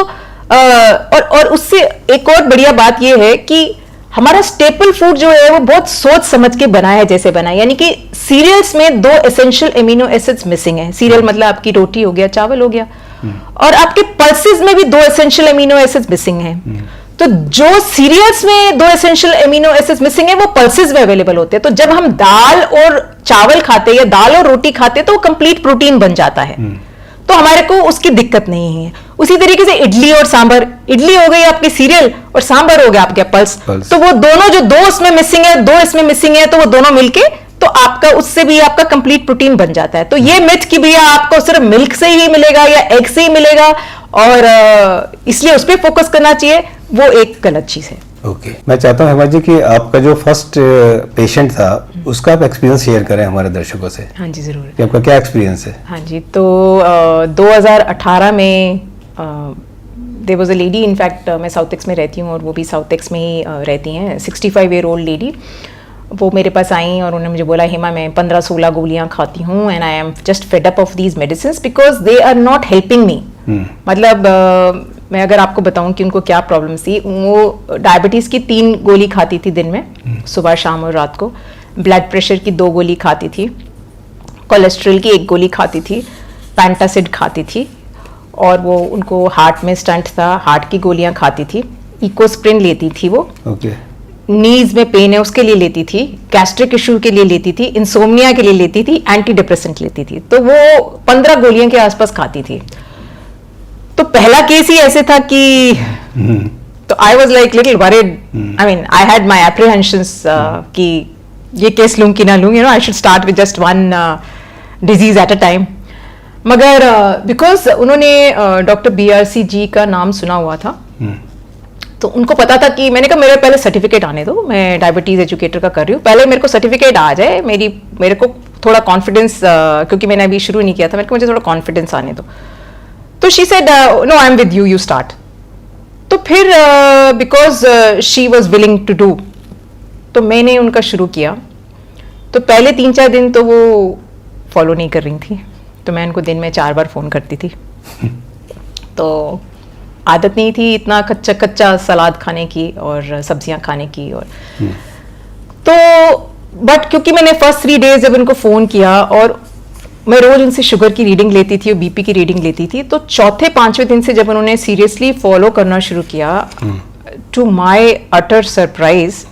और उससे एक और बढ़िया बात यह है कि हमारा स्टेपल फूड जो है वो बहुत सोच समझ के बना है, जैसे बना है। यानी कि सीरियल्स में 2 एसेंशियल एमिनो एसिड्स मिसिंग है। सीरियल मतलब आपकी रोटी हो गया, चावल हो गया, और आपके पल्सेस में भी 2 एसेंशियल एमिनो एसिड्स मिसिंग हैं। तो जो सीरियल्स में 2 एसेंशियल एमिनो एसिड्स मिसिंग है वो पल्सेस में अवेलेबल होते हैं। तो जब हम दाल और चावल खाते हैं या दाल और रोटी खाते हैं तो वो कंप्लीट प्रोटीन बन जाता है, तो हमारे को उसकी दिक्कत नहीं है। उसी तरीके से इडली और सांभर, इडली हो गई आपकी सीरियल और सांभर हो गया आपके पल्स। तो वो दोनों जो 2 इसमें मिसिंग है, 2 इसमें मिसिंग है, तो वो दोनों मिलके तो आपका उससे भी आपका कंप्लीट प्रोटीन बन जाता है। तो ये मिथ कि भैया आपको सिर्फ मिल्क से ही मिलेगा या एग से ही मिलेगा और इसलिए उस पर फोकस करना चाहिए, वो एक गलत चीज है। ओके, मैं चाहता हूँ हेमा जी कि आपका जो फर्स्ट पेशेंट था उसका आप एक्सपीरियंस शेयर करें हमारे दर्शकों से। हाँ जी, जरूर। कि आपका क्या एक्सपीरियंस है? हाँ जी, तो 2018 में there was a lady, in fact मैं साउथ एक्स में रहती हूँ और वो भी साउथ एक्स में ही रहती हैं, 65 ईयर ओल्ड लेडी। वो मेरे पास आई और उन्होंने मुझे बोला, हेमा मैं 15-16 गोलियां खाती हूँ and I am just fed up of these medicine because they are not helping me. मतलब मैं अगर आपको बताऊं कि उनको क्या प्रॉब्लम थी, वो डायबिटीज़ की 3 गोली खाती थी दिन में, सुबह शाम और रात को। ब्लड प्रेशर की 2 गोली खाती थी, कोलेस्ट्रॉल की 1 गोली खाती थी, पैंटासिड खाती थी, और वो उनको हार्ट में स्टंट था, हार्ट की गोलियां खाती थी, इकोस्प्रिन लेती थी वो, नीज में पेन है उसके लिए लेती थी, गैस्ट्रिक इशू के लिए लेती थी, इंसोम्निया के लिए लेती थी, एंटी डिप्रेसेंट लेती थी। तो वो 15 गोलियां के आसपास खाती थी। तो पहला केस ही ऐसे था कि तो I was like little worried, I mean I had my apprehensions कि ये केस लूं कि ना लूं, you know I should start with just 1 disease at a time. मगर बिकॉज उन्होंने डॉक्टर BRC जी का नाम सुना हुआ था, तो उनको पता था कि मैंने कहा मेरे पहले सर्टिफिकेट आने दो, मैं डायबिटीज एजुकेटर का कर रही हूँ, पहले मेरे को सर्टिफिकेट आ जाए, मेरे को थोड़ा कॉन्फिडेंस, क्योंकि मैंने अभी शुरू नहीं किया था, मेरे को मुझे थोड़ा कॉन्फिडेंस आने दो। तो she said no I am with you, you start. तो फिर because she was willing to do, तो मैंने उनका शुरू किया। तो पहले 3-4 दिन तो वो फॉलो नहीं कर रही थी, तो मैं उनको दिन में 4 बार फ़ोन करती थी। तो आदत नहीं थी इतना कच्चा सलाद खाने की और सब्जियां खाने की, और तो बट क्योंकि मैंने फर्स्ट 3 डेज जब उनको फ़ोन किया और मैं रोज उनसे शुगर की रीडिंग लेती थी और BP की रीडिंग लेती थी, तो 4थे-5वें दिन से जब उन्होंने सीरियसली फॉलो करना शुरू किया, to my utter surprise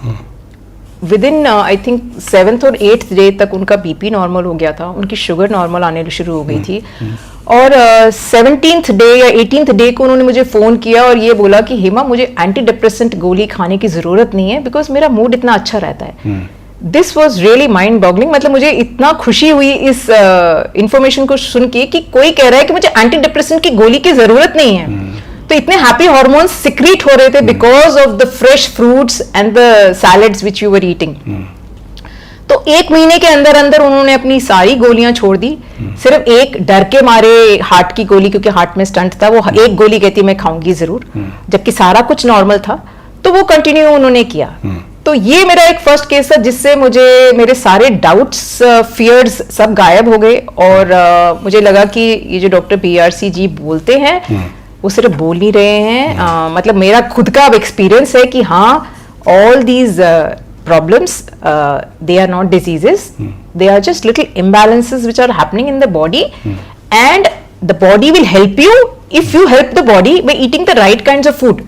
within I think 7th और 8th डे तक उनका BP नॉर्मल हो गया था, उनकी शुगर नॉर्मल आने शुरू हो गई थी। और 17th डे या 18th डे को उन्होंने मुझे फ़ोन किया और ये बोला कि हेमा मुझे एंटी डिप्रेसेंट गोली खाने की ज़रूरत नहीं है बिकॉज मेरा मूड इतना अच्छा रहता है। This was really mind boggling, मतलब मुझे इतना खुशी हुई इस इंफॉर्मेशन को सुन के कि कोई कह रहा है कि मुझे एंटी डिप्रेसेंट की गोली की ज़रूरत नहीं है। तो इतने हैप्पी हार्मोन्स सिक्रीट हो रहे थे because of the fresh fruits and the salads which you were eating. तो 1 महीने के अंदर अंदर उन्होंने अपनी सारी गोलियां छोड़ दी, सिर्फ एक डर के मारे हार्ट की गोली, क्योंकि हार्ट में स्टंट था, वो एक गोली कहती मैं खाऊंगी जरूर, जबकि सारा कुछ नॉर्मल था, तो वो कंटिन्यू उन्होंने किया। तो ये मेरा एक फर्स्ट केस था जिससे मुझे मेरे सारे डाउट्स, फियर्स सब गायब हो गए, और मुझे लगा कि ये जो डॉक्टर PRC जी बोलते हैं वो सिर्फ बोल नहीं रहे हैं, मतलब मेरा खुद का अब एक्सपीरियंस है कि हाँ, all these problems, they are not diseases, they are just little imbalances which are happening in the body, and the body will help you if you help the body by eating the right kinds of food.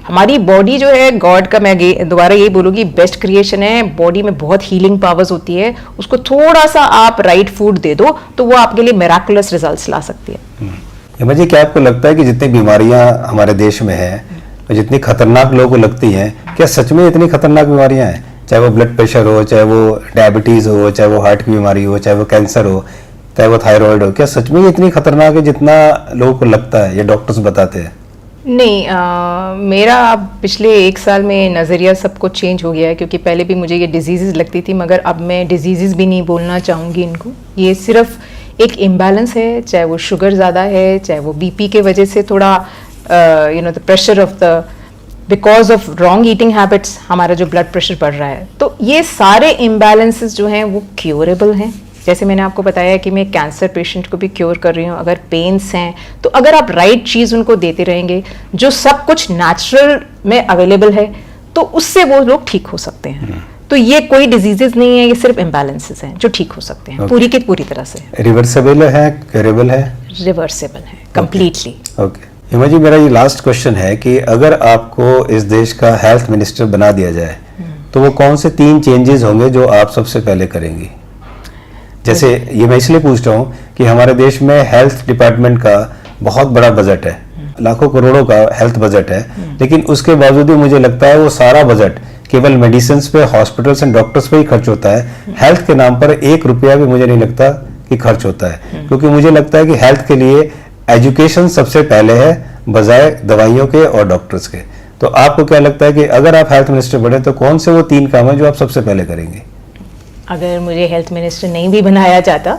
हमारी बॉडी जो है गॉड का, मैं दोबारा यही बोलूंगी, बेस्ट क्रिएशन है। बॉडी में बहुत हीलिंग पावर्स होती है, उसको थोड़ा सा आप राइट फूड दे दो तो वो आपके लिए मिराकुलस रिजल्ट्स ला सकती है। हेमा जी, क्या आपको लगता है कि जितनी बीमारियां हमारे देश में हैं और जितनी खतरनाक लोगों को लगती हैं, क्या सच में इतनी खतरनाक बीमारियां हैं? चाहे वो ब्लड प्रेशर हो, चाहे वो डायबिटीज हो, चाहे वो हार्ट की बीमारी हो, चाहे वो कैंसर हो, चाहे वो थायराइड हो, क्या सच में ये इतनी खतरनाक है जितना लोगों को लगता है, ये डॉक्टर्स बताते हैं? नहीं, मेरा अब पिछले 1 साल में नज़रिया सब कुछ चेंज हो गया है, क्योंकि पहले भी मुझे ये डिजीज़ लगती थी, मगर अब मैं डिजीज़ भी नहीं बोलना चाहूँगी इनको। ये सिर्फ एक इम्बैलेंस है, चाहे वो शुगर ज़्यादा है, चाहे वो BP के वजह से थोड़ा the pressure of the because of wrong eating habits हमारा जो ब्लड प्रेशर बढ़ रहा है। तो ये सारे इम्बैलेंसेस जो हैं वो क्योरेबल हैं। जैसे मैंने आपको बताया कि मैं कैंसर पेशेंट को भी क्योर कर रही हूँ। अगर पेन्स हैं तो अगर आप राइट चीज़ उनको देते रहेंगे, जो सब कुछ नेचुरल में अवेलेबल है, तो उससे वो लोग ठीक हो सकते हैं। तो ये कोई डिजीजेस नहीं है, ये सिर्फ इम्बैलेंसेस हैं जो ठीक हो सकते हैं पूरी की पूरी तरह से। रिवर्सेबल है, क्योरेबल है? रिवर्सेबल है कंप्लीटली। ओके हेमा जी, मेरा ये लास्ट क्वेश्चन है कि अगर आपको इस देश का हेल्थ मिनिस्टर बना दिया जाए तो वो कौन से 3 चेंजेस होंगे जो आप सबसे पहले करेंगी? जैसे ये मैं इसलिए पूछ रहा हूँ कि हमारे देश में हेल्थ डिपार्टमेंट का बहुत बड़ा बजट है, लाखों करोड़ों का हेल्थ बजट है, लेकिन उसके बावजूद भी मुझे लगता है वो सारा बजट केवल मेडिसिन पे, हॉस्पिटल्स एंड डॉक्टर्स पे ही खर्च होता है। हेल्थ के नाम पर 1 रुपया भी मुझे नहीं लगता कि खर्च होता है, क्योंकि मुझे लगता है कि हेल्थ के लिए एजुकेशन सबसे पहले है बजाय दवाइयों के और डॉक्टर्स के। तो आपको क्या लगता है कि अगर आप हेल्थ मिनिस्टर बने तो कौन से वो 3 काम है जो आप सबसे पहले करेंगे? अगर मुझे हेल्थ मिनिस्टर नहीं भी बनाया जाता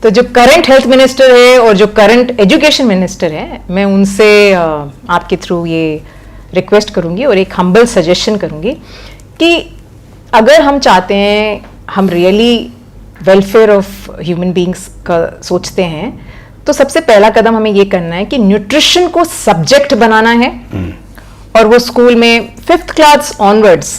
तो जो करंट हेल्थ मिनिस्टर है और जो करंट एजुकेशन मिनिस्टर है, मैं उनसे आपके थ्रू ये रिक्वेस्ट करूंगी और एक हम्बल सजेशन करूंगी कि अगर हम चाहते हैं, हम really welfare of human beings का सोचते हैं, तो सबसे पहला कदम हमें ये करना है कि न्यूट्रिशन को सब्जेक्ट बनाना है और वो स्कूल में 5th क्लास ऑनवर्ड्स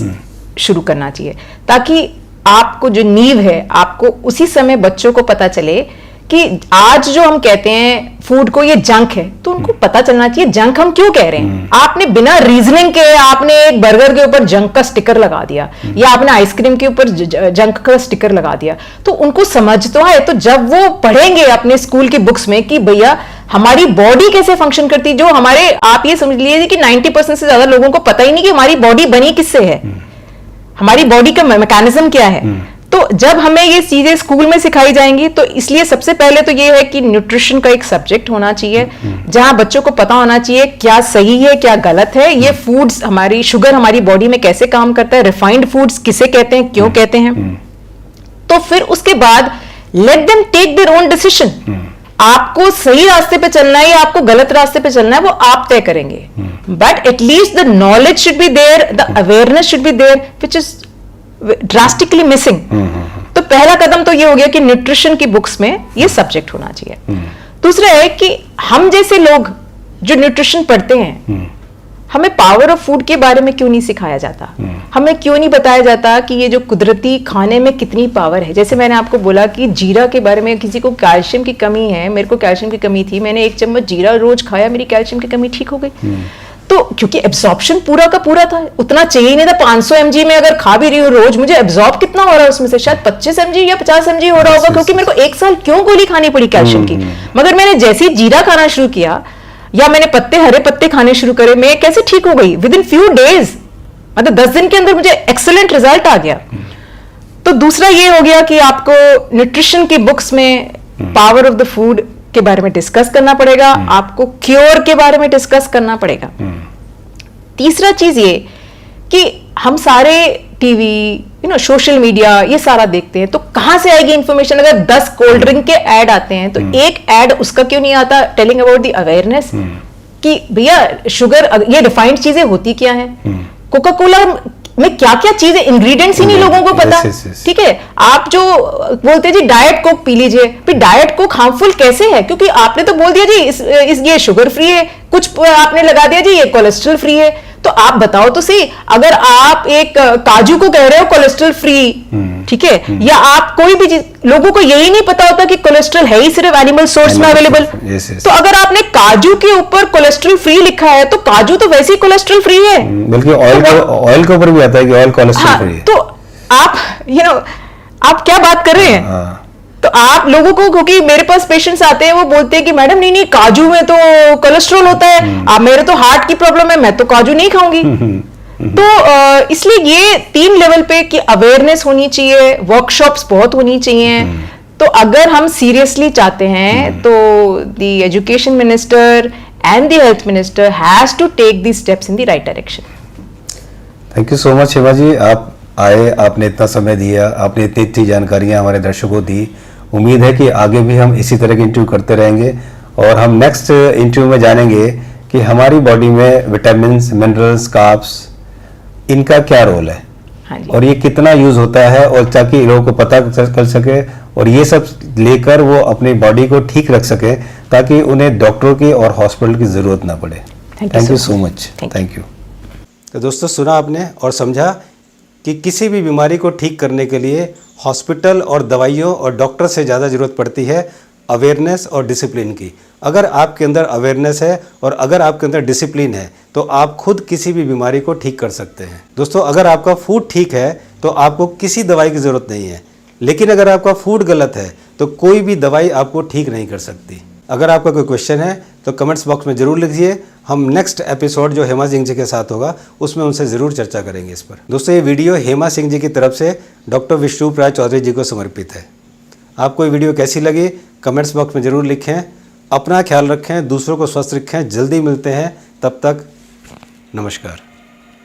शुरू करना चाहिए, ताकि आपको जो नींव है, आपको उसी समय बच्चों को पता चले कि आज जो हम कहते हैं फूड को ये जंक है, तो उनको पता चलना चाहिए जंक हम क्यों कह रहे हैं। आपने बिना रीजनिंग के आपने एक बर्गर के ऊपर जंक का स्टिकर लगा दिया या आपने आइसक्रीम के ऊपर जंक का स्टिकर लगा दिया, तो उनको समझ तो आए। तो जब वो पढ़ेंगे अपने स्कूल की बुक्स में कि भैया हमारी बॉडी कैसे फंक्शन करती है, जो हमारे, आप ये समझ लीजिए कि 90% से ज्यादा लोगों को पता ही नहीं कि हमारी बॉडी बनी किससे है, हमारी बॉडी का मैकेनिज्म क्या है। तो जब हमें ये चीजें स्कूल में सिखाई जाएंगी, तो इसलिए सबसे पहले तो ये है कि न्यूट्रिशन का एक सब्जेक्ट होना चाहिए जहां बच्चों को पता होना चाहिए क्या सही है क्या गलत है, ये फूड्स, हमारी शुगर हमारी बॉडी में कैसे काम करता है, रिफाइंड फूड्स किसे कहते हैं, क्यों कहते हैं। तो फिर उसके बाद let them take their own decision. आपको सही रास्ते पे चलना है या आपको गलत रास्ते पे चलना है, वो आप तय करेंगे, but at least the knowledge should be there, the awareness should be there, which is drastically missing. तो पहला कदम तो ये हो गया कि न्यूट्रिशन की बुक्स में ये सब्जेक्ट होना चाहिए। दूसरा है कि हम जैसे लोग जो न्यूट्रिशन पढ़ते हैं, हमें पावर ऑफ फूड के बारे में क्यों नहीं सिखाया जाता, हमें क्यों नहीं बताया जाता कि ये जो कुदरती खाने में कितनी पावर है। जैसे मैंने आपको बोला कि जीरा के बारे में, किसी को कैल्शियम की कमी है, मेरे को कैल्शियम की कमी थी, मैंने 1 चम्मच जीरा रोज खाया, मेरी कैल्शियम की कमी ठीक हो गई। तो क्योंकि एब्जॉर्प्शन पूरा का पूरा था, उतना चाहिए नहीं था। 500 mg में अगर खा भी रही हूँ रोज, मुझे एब्जॉर्ब कितना हो रहा है उसमें से, शायद 25 mg या 50 mg हो रहा होगा, क्योंकि मेरे को 1 साल क्यों गोली खानी पड़ी कैल्शियम की। मगर मैंने जैसे ही जीरा खाना शुरू किया या मैंने पत्ते, हरे पत्ते खाने शुरू करे, मैं कैसे ठीक हो गई विद इन फ्यू डेज, मतलब 10 दिन के अंदर मुझे एक्सीलेंट रिजल्ट आ गया। तो दूसरा ये हो गया कि आपको न्यूट्रिशन की बुक्स में पावर ऑफ द फूड के बारे में डिस्कस करना पड़ेगा, आपको क्योर के बारे में डिस्कस करना पड़ेगा। तीसरा चीज ये कि हम सारे टीवी सोशल मीडिया ये सारा देखते हैं, तो कहां से आएगी इंफॉर्मेशन? अगर 10 कोल्ड ड्रिंक के ऐड आते हैं तो एक ऐड उसका क्यों नहीं आता टेलिंग अबाउट द अवेयरनेस कि भैया शुगर, ये रिफाइंड चीजें होती क्या है, कोका कोला में क्या क्या चीजें, इंग्रेडिएंट्स ही नहीं लोगों को पता। ठीक है, आप जो बोलते हैं जी डाइट कोक पी लीजिए, फिर डाइट कोक हार्मफुल कैसे है? क्योंकि आपने तो बोल दिया जी ये शुगर फ्री है, कुछ आपने लगा दिया जी ये कोलेस्ट्रॉल फ्री है। तो आप बताओ तो सही, अगर आप एक काजू को कह रहे हो कोलेस्ट्रॉल फ्री, ठीक है, या आप कोई भी चीज, लोगों को यही नहीं पता होता कि कोलेस्ट्रॉल है ही सिर्फ एनिमल सोर्स में अवेलेबल। तो अगर आपने काजू के ऊपर कोलेस्ट्रॉल फ्री लिखा है तो काजू तो वैसे ही कोलेस्ट्रॉल फ्री है, बल्कि ऑयल के ऊपर भी आता है कि ऑयल कोलेस्ट्रॉल फ्री है। तो आप आप क्या बात कर रहे हैं? तो आप लोगों को, क्योंकि मेरे पास पेशेंट्स आते हैं वो बोलते हैं कि मैडम नहीं काजू में तो कोलेस्ट्रॉल होता है, आप मेरे तो हार्ट की प्रॉब्लम है, मैं तो काजू नहीं खाऊंगी। तो इसलिए ये 3 लेवल पे कि अवेयरनेस होनी चाहिए, वर्कशॉप्स बहुत होनी चाहिए। तो अगर हम सीरियसली चाहते हैं तो the education minister and the health minister has to take the steps in the right direction. Thank you so much Hema ji, आप आए, आपने इतना समय दिया, आपने इतनी इतनी जानकारियां हमारे दर्शकों को दी। उम्मीद है कि आगे भी हम इसी तरह के इंटरव्यू करते रहेंगे और हम नेक्स्ट इंटरव्यू में जानेंगे कि हमारी बॉडी में विटामिन्स, मिनरल्स, कार्ब्स, इनका क्या रोल है। हाँ जी। और ये कितना यूज होता है, और ताकि लोगों को पता कर सके और ये सब लेकर वो अपनी बॉडी को ठीक रख सके, ताकि उन्हें डॉक्टरों की और हॉस्पिटल की जरूरत ना पड़े। Thank you so much. Thank you. तो दोस्तों, सुना आपने और समझा कि किसी भी बीमारी को ठीक करने के लिए हॉस्पिटल और दवाइयों और डॉक्टर से ज़्यादा ज़रूरत पड़ती है अवेयरनेस और डिसिप्लिन की। अगर आपके अंदर अवेयरनेस है और अगर आपके अंदर डिसिप्लिन है तो आप खुद किसी भी बीमारी को ठीक कर सकते हैं। दोस्तों, अगर आपका फूड ठीक है तो आपको किसी दवाई की ज़रूरत नहीं है, लेकिन अगर आपका फूड गलत है तो कोई भी दवाई आपको ठीक नहीं कर सकती। अगर आपका कोई क्वेश्चन है तो कमेंट्स बॉक्स में ज़रूर लिखिए। हम नेक्स्ट एपिसोड जो हेमा सिंह जी के साथ होगा उसमें उनसे ज़रूर चर्चा करेंगे इस पर। दोस्तों, ये वीडियो हेमा सिंह जी की तरफ से डॉक्टर विष्णु राय चौधरी जी को समर्पित है। आपको ये वीडियो कैसी लगी कमेंट्स बॉक्स में ज़रूर लिखें। अपना ख्याल रखें, दूसरों को स्वस्थ रखें। जल्दी मिलते हैं, तब तक नमस्कार।